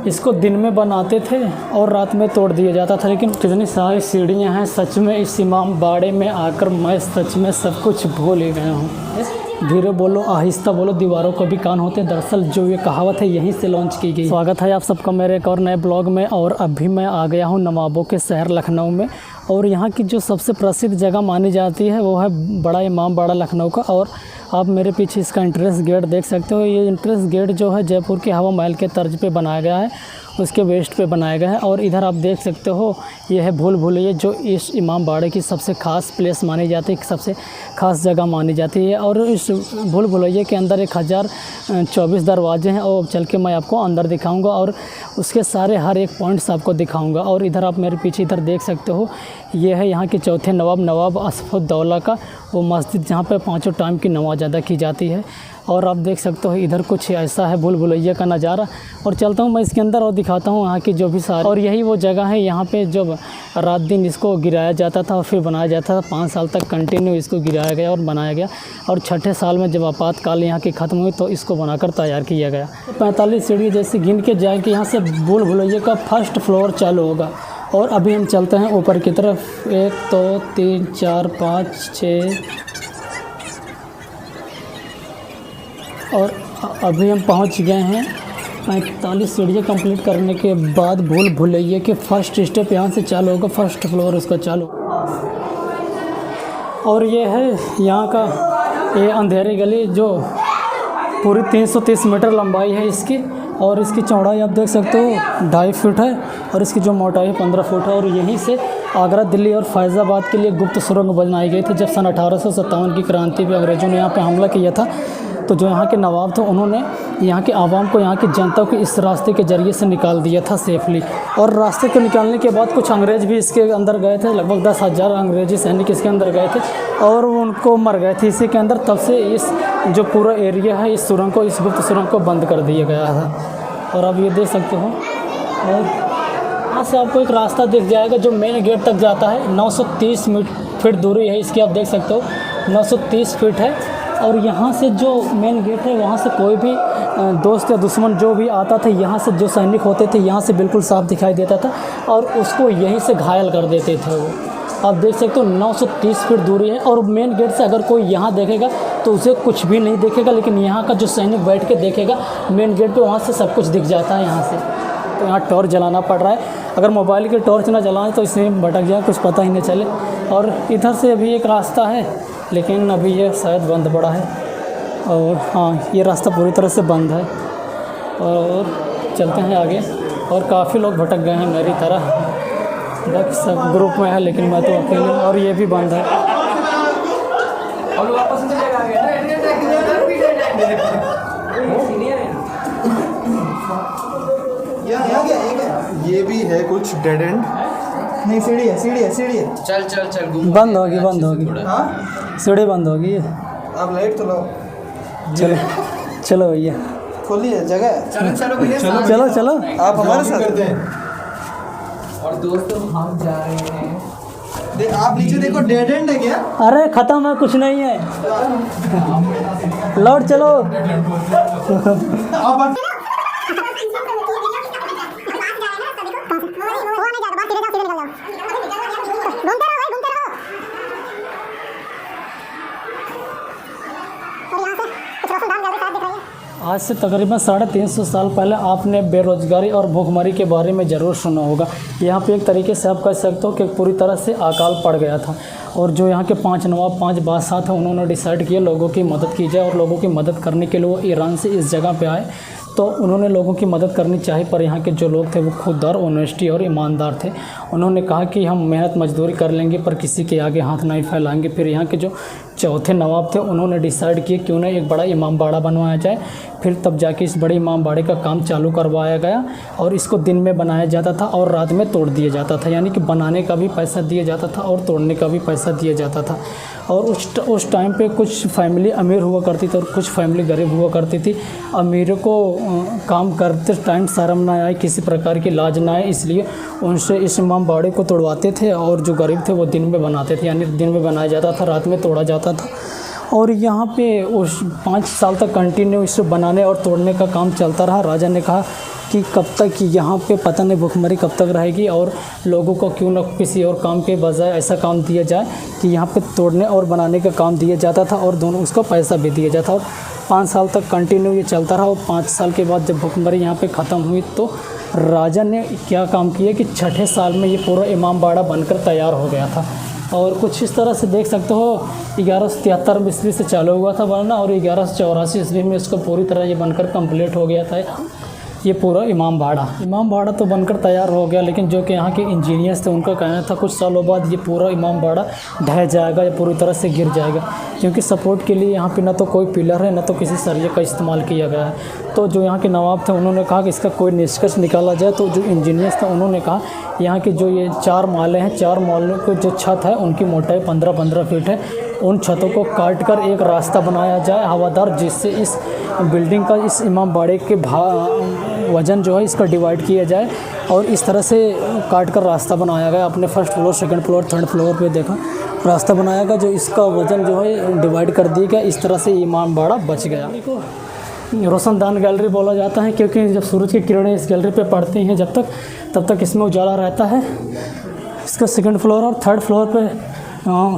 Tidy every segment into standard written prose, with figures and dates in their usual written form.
इसको दिन में बनाते थे और रात में तोड़ दिया जाता था। लेकिन कितनी सारी सीढ़ियाँ हैं, सच में इस इमाम बाड़े में आकर मैं सच में सब कुछ भूल ही गया हूँ। धीरे बोलो, आहिस्ता बोलो, दीवारों को भी कान होते। दरअसल जो ये कहावत है यहीं से लॉन्च की गई। स्वागत है आप सबका मेरे एक और नए ब्लॉग में। और अभी मैं आ गया हूँ नवाबों के शहर लखनऊ में। और यहाँ की जो सबसे प्रसिद्ध जगह मानी जाती है वो है बड़ा इमाम बाड़ा लखनऊ का। और आप मेरे पीछे इसका एंट्रेंस गेट देख सकते हो। ये एंट्रेंस गेट जो है जयपुर के हवा महल के तर्ज पे बनाया गया है, उसके वेस्ट पे बनाया गया है। और इधर आप देख सकते हो ये है भूल भुलैया, जो इस इमाम बाड़े की सबसे ख़ास प्लेस मानी जाती है, सबसे ख़ास जगह मानी जाती है। और इस भूल भुलैया के अंदर 1024 दरवाजे हैं और चल के मैं आपको अंदर दिखाऊंगा और उसके सारे हर एक पॉइंट्स आपको दिखाऊंगा। और इधर आप मेरे पीछे इधर देख सकते हो, ये है यहाँ के चौथे नवाब असफुद्दौला का वो मस्जिद, जहाँ पे 5 टाइम की नमाज अदा की जाती है। और आप देख सकते हो इधर कुछ ऐसा है भूल भुलैया का नज़ारा। और चलता हूँ मैं इसके अंदर और दिखाता हूँ यहाँ की जो भी सारी। और यही वो जगह है यहाँ पे जब रात दिन इसको गिराया जाता था और फिर बनाया जाता था। 5 साल तक कंटिन्यू इसको गिराया गया और बनाया गया। और छठे साल में जब आपातकाल यहाँ की ख़त्म हुई तो इसको बनाकर तैयार किया गया। 45 सीढ़ी जैसे गिन के जाएंगे यहाँ से भूल भुलैया का फर्स्ट फ्लोर चालू होगा। और अभी हम चलते हैं ऊपर की तरफ। 1 2 3 4 5 6 और अभी हम पहुंच गए हैं 45 सीढ़ियाँ कंप्लीट करने के बाद भूल भुलैया के फर्स्ट स्टेप यहाँ से चालू होगा, फर्स्ट फ्लोर उसका चालू। और ये है यहाँ का ये अंधेरी गली जो पूरी 330 मीटर लंबाई है इसकी। और इसकी चौड़ाई आप देख सकते हो 2.5 फीट है और इसकी जो मोटाई है 15 फुट है। और यहीं से आगरा, दिल्ली और फैज़ाबाद के लिए गुप्त सुरंग बनाई गई थी। जब सन 1857 की क्रांति में अंग्रेज़ों ने यहाँ पे हमला किया था तो जो यहाँ के नवाब थे उन्होंने यहाँ के आवाम को, यहाँ की जनता को इस रास्ते के ज़रिए से निकाल दिया था सेफली। और रास्ते को निकालने के बाद कुछ अंग्रेज़ भी इसके अंदर गए थे, लगभग 10,000 अंग्रेज़ी सैनिक इसके अंदर गए थे और उनको मर गए थे इसी के अंदर। तब से इस जो पूरा एरिया है इस सुरंग को, इस गुप्त सुरंग को बंद कर दिया गया था। और अब ये देख सकते हो और यहाँ से आपको एक रास्ता दिख जाएगा जो मेन गेट तक जाता है। 930 फीट दूरी है इसकी, आप देख सकते हो 930 फीट है। और यहाँ से जो मेन गेट है वहाँ से कोई भी दोस्त या दुश्मन जो भी आता था, यहाँ से जो सैनिक होते थे यहाँ से बिल्कुल साफ दिखाई देता था और उसको यहीं से घायल कर देते थे वो। आप देख सकते हो 930 फीट दूरी है। और मेन गेट से अगर कोई यहाँ देखेगा तो उसे कुछ भी नहीं देखेगा, लेकिन यहाँ का जो सैनिक बैठ के देखेगा मेन गेट पे, वहाँ से सब कुछ दिख जाता है यहाँ से। तो यहाँ टॉर्च जलाना पड़ रहा है, अगर मोबाइल की टॉर्च ना जलाएं तो इसमें भटक जाए, कुछ पता ही नहीं चले। और इधर से अभी एक रास्ता है लेकिन अभी ये शायद बंद पड़ा है। और हाँ, ये रास्ता पूरी तरह से बंद है। और चलते हैं आगे। और काफ़ी लोग भटक गए हैं मेरी तरह, बस सब ग्रुप में है लेकिन मैं तो अकेले। और ये भी बंद है। ये भी है कुछ डेड एंड। नहीं, सीढ़ी है। चल बंद होगी सीढ़ी बंद होगी। आप लाइट तो लाओ। चलो भैया, खोलिए जगह। चलो आप हमारे साथ करते हैं। और दोस्तों हम जा रहे हैं। आप नीचे देखो, डेड एंड है क्या? अरे ख़त्म है, कुछ नहीं है, लौट चलो। आप आज से तकरीबन 350 साल पहले आपने बेरोज़गारी और भूखमरी के बारे में ज़रूर सुना होगा। यहाँ पे एक तरीके से आप कह सकते हो कि पूरी तरह से अकाल पड़ गया था। और जो यहाँ के 5 नवाब 5 बादशाह थे उन्होंने डिसाइड किया लोगों की मदद की जाए। और लोगों की मदद करने के लिए वो ईरान से इस जगह पे आए तो उन्होंने लोगों की मदद करनी चाहिए। पर यहाँ के जो लोग थे वो खुददार, ऑनेस्टी और ईमानदार थे। उन्होंने कहा कि हम मेहनत मजदूरी कर लेंगे पर किसी के आगे हाथ नहीं फैलाएंगे। फिर यहाँ के जो चौथे नवाब थे उन्होंने डिसाइड किया क्यों ना एक बड़ा इमाम बाड़ा बनवाया जाए। फिर तब जाके इस बड़े इमाम बाड़े का काम चालू करवाया गया। और इसको दिन में बनाया जाता था और रात में तोड़ दिया जाता था, यानी कि बनाने का भी पैसा दिया जाता था और तोड़ने का भी पैसा दिया जाता था। और उस टाइम पे कुछ फैमिली अमीर हुआ करती थी और कुछ फैमिली गरीब हुआ करती थी। अमीरों को काम करते टाइम शर्म ना आए, किसी प्रकार की लाज ना आए, इसलिए उनसे इस इमाम बाड़े को तोड़वाते थे। और जो गरीब थे वो दिन में बनाते थे, यानी दिन में बनाया जाता था, रात में तोड़ा जाता था। और यहाँ पे उस 5 साल तक कंटिन्यू इसे बनाने और तोड़ने का काम चलता रहा। राजा ने कहा कि कब तक यहाँ पे पता नहीं भुखमरी कब तक रहेगी और लोगों को क्यों न किसी और काम के बजाय ऐसा काम दिया जाए कि यहाँ पे तोड़ने और बनाने का काम दिया जाता था और दोनों उसको पैसा भी दिया जाता। और 5 साल तक कंटिन्यू ये चलता रहा। और 5 साल के बाद जब भुखमरी यहाँ पे ख़त्म हुई तो राजा ने क्या काम किया कि 6ठे साल में ये पूरा इमाम बाड़ा बनकर तैयार हो गया था। और कुछ इस तरह से देख सकते हो 1173 ईस्वी से चालू हुआ था बनना और 1184 ईस्वी में इसको पूरी तरह ये बनकर कंप्लीट हो गया था ये पूरा इमाम बाड़ा तो बनकर तैयार हो गया। लेकिन जो कि यहाँ के इंजीनियर्स थे उनका कहना था कुछ सालों बाद ये पूरा इमाम बाड़ा ढह जाएगा या पूरी तरह से गिर जाएगा, क्योंकि सपोर्ट के लिए यहाँ पे ना तो कोई पिलर है ना तो किसी सरिये का इस्तेमाल किया गया है। तो जो यहाँ के नवाब थे उन्होंने कहा कि इसका कोई निष्कर्ष निकाला जाए। तो जो इंजीनियर्स थे उन्होंने कहा यहाँ के जो ये 4 माले हैं, 4 मालों की जो छत है उनकी मोटाई 15-15 फीट है। उन छतों को काट कर एक रास्ता बनाया जाए हवादार, जिससे इस बिल्डिंग का इस इमाम बाड़े के वज़न जो है इसका डिवाइड किया जाए। और इस तरह से काट कर रास्ता बनाया गया। अपने first floor, second floor, third floor पे देखा रास्ता बनाया गया जो इसका वज़न जो है डिवाइड कर दिया गया। इस तरह से इमाम बाड़ा बच गया। रोशनदान गैलरी बोला जाता है क्योंकि जब सूरज की किरणें इस गैलरी पे पड़ती हैं तब तक इसमें उजाला रहता है। इसका सेकंड फ्लोर और थर्ड फ्लोर पे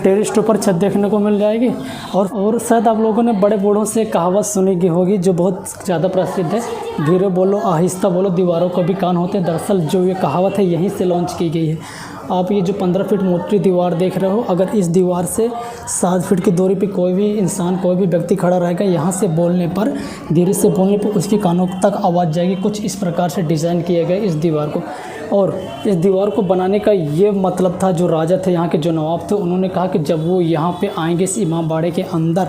टेरेस ऊपर छत देखने को मिल जाएगी। और शायद आप लोगों ने बड़े बूढ़ों से कहावत सुनी की होगी जो बहुत ज़्यादा प्रसिद्ध है, धीरे बोलो आहिस्ता बोलो दीवारों को भी कान होते हैं। दरअसल जो ये कहावत है यहीं से लॉन्च की गई है। आप ये जो 15 फीट मोटी दीवार देख रहे हो, अगर इस दीवार से 7 फीट की दूरी पे कोई भी इंसान, कोई भी व्यक्ति खड़ा रहेगा, यहाँ से बोलने पर, धीरे से बोलने पर उसके कानों तक आवाज़ जाएगी। कुछ इस प्रकार से डिज़ाइन किया गया इस दीवार को। और इस दीवार को बनाने का ये मतलब था, जो राजा थे यहाँ के, जो नवाब थे, उन्होंने कहा कि जब वो यहाँ पे आएंगे इस इमाम बाड़े के अंदर,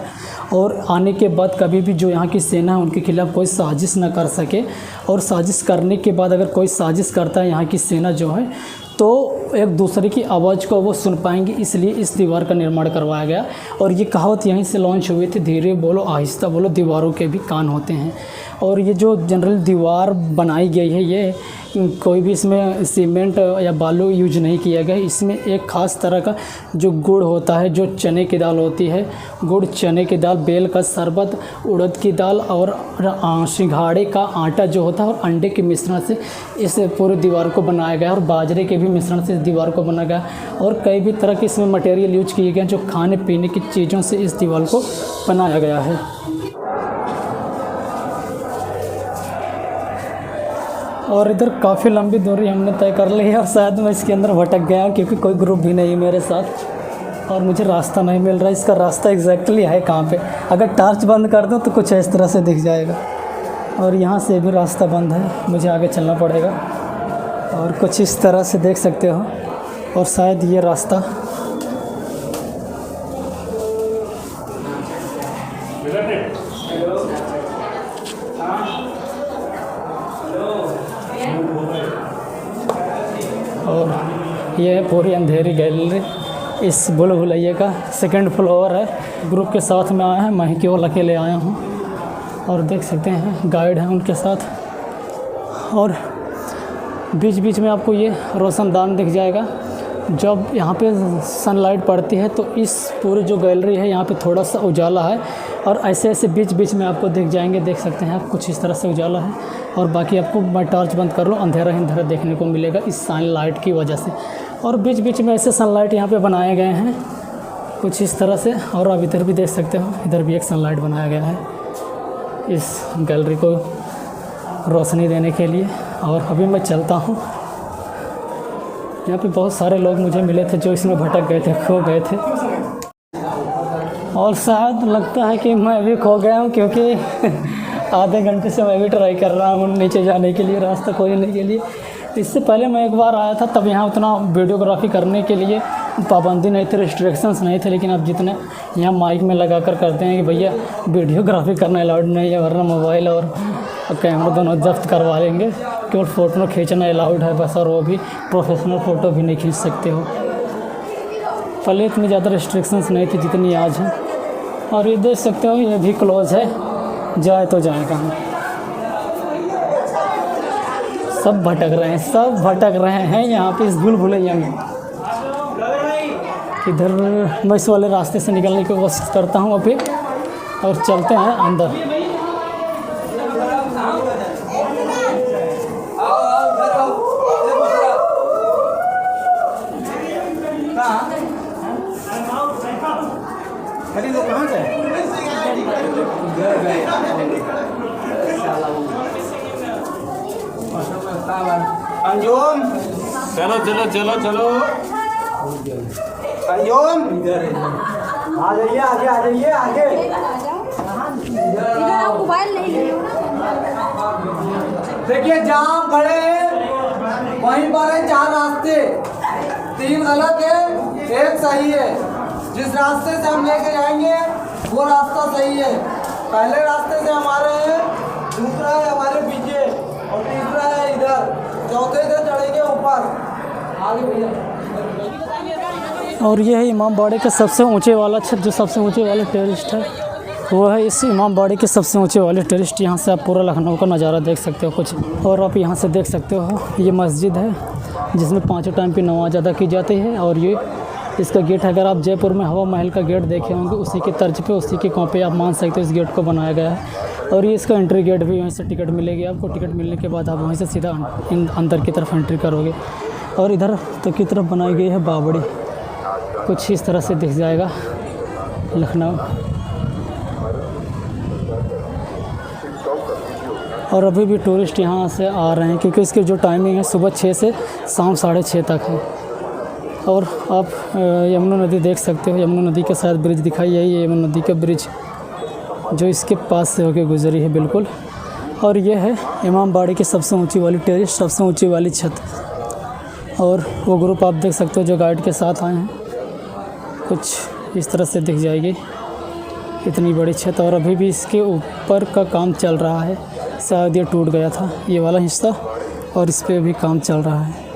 और आने के बाद कभी भी जो यहाँ की सेना है उनके खिलाफ़ कोई साजिश ना कर सके। और साजिश करने के बाद अगर कोई साजिश करता है यहाँ की सेना जो है तो एक दूसरे की आवाज़ को वो सुन पाएंगे, इसलिए इस दीवार का निर्माण करवाया गया। और ये कहावत यहीं से लॉन्च हुई थी, धीरे बोलो आहिस्ता बोलो दीवारों के भी कान होते हैं। और ये जो जनरल दीवार बनाई गई है ये कोई भी इसमें सीमेंट या बालू यूज नहीं किया गया। इसमें एक ख़ास तरह का जो गुड़ होता है, जो चने की दाल होती है, गुड़, चने की दाल, बेल का शरबत, उड़द की दाल और सिंघाड़े का आटा जो होता है और अंडे के मिश्रण से इस पूरी दीवार को बनाया गया। और बाजरे के भी मिश्रण से इस दीवार को बनाया गया। और कई भी तरह के इसमें मटेरियल यूज किए गए जो खाने पीने की चीज़ों से इस दीवार को बनाया गया है। और इधर काफ़ी लंबी दूरी हमने तय कर ली है और शायद मैं इसके अंदर भटक गया क्योंकि कोई ग्रुप भी नहीं है मेरे साथ और मुझे रास्ता नहीं मिल रहा। इसका रास्ता एग्जैक्टली है कहाँ पे? अगर टॉर्च बंद कर दूँ तो कुछ इस तरह से दिख जाएगा। और यहाँ से भी रास्ता बंद है, मुझे आगे चलना पड़ेगा। और कुछ इस तरह से देख सकते हो। और शायद ये रास्ता और ये है पूरी अंधेरी गैलरी। इस भूल भुलैया का सेकंड फ्लोर है। ग्रुप के साथ में आया है, मैं केवल अकेले आया हूँ। और देख सकते हैं गाइड हैं उनके साथ। और बीच बीच में आपको ये रोशनदान दिख जाएगा। जब यहाँ पे सनलाइट पड़ती है तो इस पूरी जो गैलरी है यहाँ पे थोड़ा सा उजाला है और ऐसे ऐसे बीच बीच में आपको दिख जाएंगे। देख सकते हैं आप, कुछ इस तरह से उजाला है। और बाकी आपको मैं टॉर्च बंद कर लूँ, अंधेरा ही अंधेरा देखने को मिलेगा इस सनलाइट की वजह से। और बीच बीच में ऐसे सनलाइट यहाँ पे बनाए गए हैं कुछ इस तरह से। और आप इधर भी देख सकते हो, इधर भी एक सनलाइट बनाया गया है इस गैलरी को रोशनी देने के लिए। और अभी मैं चलता हूँ। यहाँ पे बहुत सारे लोग मुझे मिले थे जो इसमें भटक गए थे, खो गए थे। और शायद लगता है कि मैं भी खो गया हूँ क्योंकि आधे घंटे से मैं भी ट्राई कर रहा हूँ नीचे जाने के लिए, रास्ता खोजने के लिए। इससे पहले मैं एक बार आया था, तब यहाँ उतना वीडियोग्राफी करने के लिए पाबंदी नहीं थी, रिस्ट्रिक्शंस नहीं थे। लेकिन अब जितने यहाँ माइक में लगा कर करते हैं कि भैया वीडियोग्राफी करना अलाउड नहीं है, वरना मोबाइल और कैमरा दोनों जब्त करवा लेंगे। केवल फ़ोटो खींचना अलाउड है बस, और वो भी प्रोफेशनल फ़ोटो भी नहीं खींच सकते हो। पहले इतनी ज़्यादा रिस्ट्रिक्शंस नहीं थी जितनी आज हैं। और ये देख सकते हो ये भी क्लोज़ है, जाए तो जाए कहाँ। सब भटक रहे हैं, सब भटक रहे हैं यहाँ पे इस भूल भुलैया में। इधर मैं इस वाले रास्ते से निकलने की कोशिश करता हूँ अभी, और चलते हैं अंदर। अरे वो कहाँ से अंजुम? चलो चलो चलो चलो अंजुम, आ जाइए आगे, आ जाइए आगे। मोबाइल नहीं है। देखिए जाम खड़े हैं, वहीं पर है 4 रास्ते, 3 गलत है, 1 सही है। जिस रास्ते से हम लेके जाएंगे वो रास्ता सही है। पहले रास्ते से हमारे हैं, दूसरा है हमारे पीछे, और तीसरा है इधर, चौथे से चढ़ेंगे ऊपर। आगे भैया। और ये है इमाम बाड़े का सबसे ऊंचे वाला छत, जो सबसे ऊंचे वाले टेरिस्ट है वो है इस इमाम बाड़े के सबसे ऊंचे वाले टेरिस्ट। यहाँ से आप पूरा लखनऊ का नज़ारा देख सकते हो कुछ। और आप यहाँ से देख सकते हो ये मस्जिद है जिसमें 5 टाइम की नमाज अदा की जाती है। और ये इसका गेट है, अगर आप जयपुर में हवा महल का गेट देखे होंगे उसी के तर्ज पे, उसी के कॉपी आप मान सकते हो इस गेट को बनाया गया है। और ये इसका एंट्री गेट भी, वहीं से टिकट मिलेगी आपको। टिकट मिलने के बाद आप वहीं से सीधा अंदर की तरफ एंट्री करोगे। और इधर तो की तरफ बनाई गई है बावड़ी, कुछ इस तरह से दिख जाएगा लखनऊ। और अभी भी टूरिस्ट यहाँ से आ रहे हैं क्योंकि इसकी जो टाइमिंग है सुबह 6 से शाम 6:30 तक है। और आप यमुना नदी देख सकते हो, यमुना नदी के साथ ब्रिज दिखाई है, ये यमुना नदी का ब्रिज जो इसके पास से होकर गुजरी है बिल्कुल। और ये है इमाम बाड़े की सबसे ऊंची वाली टेरिस, सबसे ऊंची वाली छत। और वो ग्रुप आप देख सकते हो जो गाइड के साथ आए हैं, कुछ इस तरह से दिख जाएगी इतनी बड़ी छत। और अभी भी इसके ऊपर का काम चल रहा है, शायद ये टूट गया था ये वाला हिस्सा, और इस पर भी काम चल रहा है।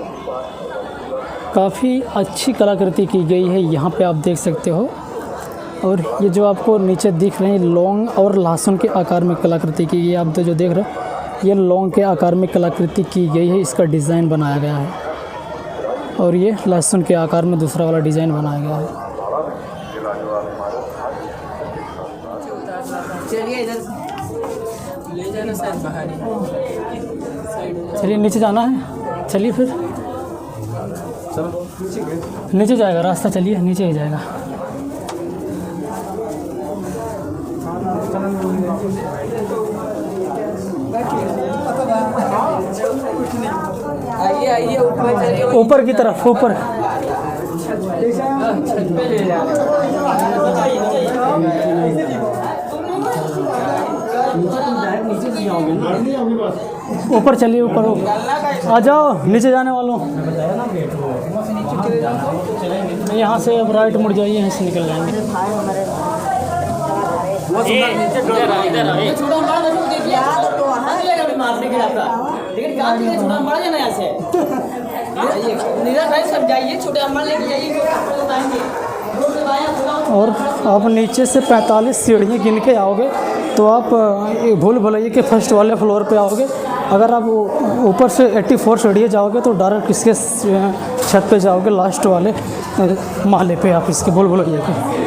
काफ़ी अच्छी कलाकृति की गई है यहाँ पे, आप देख सकते हो। और ये जो आपको नीचे दिख रहे हैं लौंग और लहसुन के आकार में कलाकृति की गई है। आप तो जो देख रहे हो ये लौंग के आकार में कलाकृति की गई है, इसका डिज़ाइन बनाया गया है। और ये लहसुन के आकार में दूसरा वाला डिज़ाइन बनाया गया है। चलिए इधर ले जाना शायद बाहर ही। चलिए नीचे जाना है, चलिए फिर नीचे जाएगा रास्ता, चलिए नीचे ही जाएगा। आइए आइए ऊपर चलिए, ऊपर की तरफ, ऊपर। छत पे ले जाना। ऊपर चलिए, ऊपर आ जाओ, नीचे जाने वालों। यहाँ से अब राइट मुड़ जाइए, यहाँ से निकल जाएंगे। और आप नीचे से 45 सीढ़ियाँ गिन के आओगे तो आप भूल भुलैया के फर्स्ट वाले फ्लोर पे आओगे। अगर आप ऊपर से 84 सीढ़ियाँ जाओगे तो डायरेक्ट इसके छत पे जाओगे, लास्ट वाले माले पे आप इसके भूल भुलैया के।